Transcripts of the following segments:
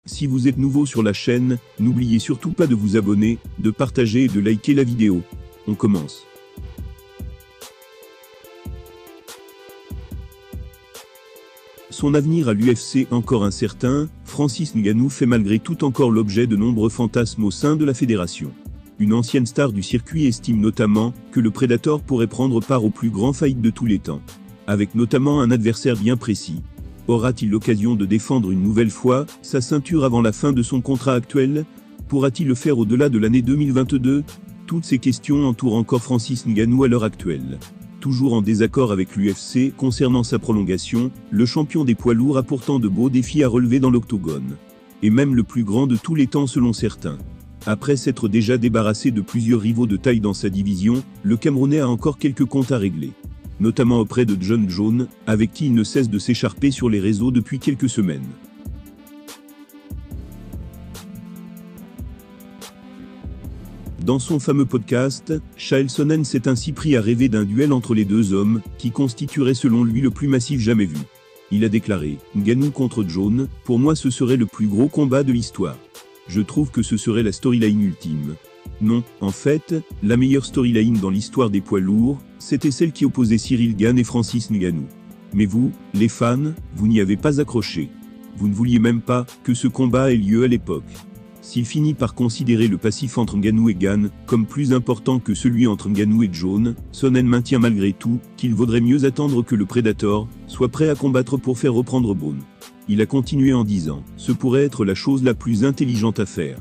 Si vous êtes nouveau sur la chaîne, n'oubliez surtout pas de vous abonner, de partager et de liker la vidéo. On commence. Son avenir à l'UFC encore incertain, Francis Ngannou fait malgré tout encore l'objet de nombreux fantasmes au sein de la fédération. Une ancienne star du circuit estime notamment que le Predator pourrait prendre part au plus grand fight de tous les temps. Avec notamment un adversaire bien précis. Aura-t-il l'occasion de défendre une nouvelle fois sa ceinture avant la fin de son contrat actuel? Pourra-t-il le faire au-delà de l'année 2022? Toutes ces questions entourent encore Francis Ngannou à l'heure actuelle. Toujours en désaccord avec l'UFC concernant sa prolongation, le champion des poids lourds a pourtant de beaux défis à relever dans l'octogone. Et même le plus grand de tous les temps selon certains. Après s'être déjà débarrassé de plusieurs rivaux de taille dans sa division, le Camerounais a encore quelques comptes à régler. Notamment auprès de Jon Jones, avec qui il ne cesse de s'écharper sur les réseaux depuis quelques semaines. Dans son fameux podcast, Chael Sonnen s'est ainsi pris à rêver d'un duel entre les deux hommes, qui constituerait selon lui le plus massif jamais vu. Il a déclaré « Ngannou contre Jones, pour moi ce serait le plus gros combat de l'histoire. Je trouve que ce serait la storyline ultime. » Non, en fait, la meilleure storyline dans l'histoire des poids lourds, c'était celle qui opposait Cyril Gane et Francis Ngannou. Mais vous, les fans, vous n'y avez pas accroché. Vous ne vouliez même pas que ce combat ait lieu à l'époque. S'il finit par considérer le passif entre Ngannou et Gane comme plus important que celui entre Ngannou et Jones, Sonnen maintient malgré tout qu'il vaudrait mieux attendre que le Predator soit prêt à combattre pour faire reprendre Bones. Il a continué en disant « Ce pourrait être la chose la plus intelligente à faire.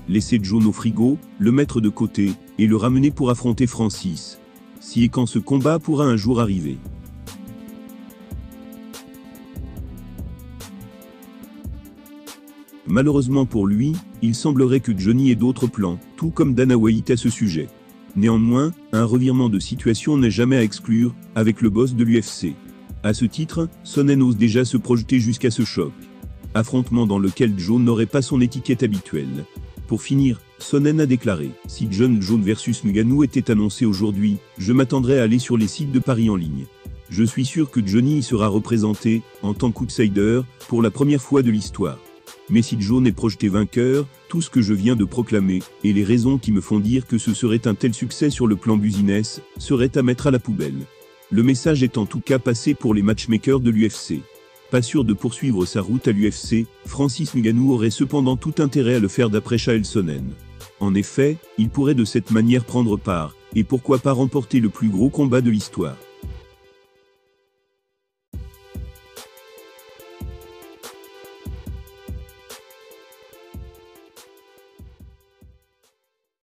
Laisser Jones au frigo, le mettre de côté, et le ramener pour affronter Francis. Si et quand ce combat pourra un jour arriver. » Malheureusement pour lui, il semblerait que Johnny ait d'autres plans, tout comme Dana White à ce sujet. Néanmoins, un revirement de situation n'est jamais à exclure, avec le boss de l'UFC. À ce titre, Sonnen ose déjà se projeter jusqu'à ce choc. Affrontement dans lequel Jones n'aurait pas son étiquette habituelle. Pour finir, Sonnen a déclaré « Si Jon Jones versus Ngannou était annoncé aujourd'hui, je m'attendrais à aller sur les sites de paris en ligne. Je suis sûr que Johnny y sera représenté, en tant qu'outsider, pour la première fois de l'histoire. Mais si Jones est projeté vainqueur, tout ce que je viens de proclamer, et les raisons qui me font dire que ce serait un tel succès sur le plan business, seraient à mettre à la poubelle. Le message est en tout cas passé pour les matchmakers de l'UFC. Pas sûr de poursuivre sa route à l'UFC, Francis Ngannou aurait cependant tout intérêt à le faire d'après Chael Sonnen. En effet, il pourrait de cette manière prendre part, et pourquoi pas remporter le plus gros combat de l'histoire.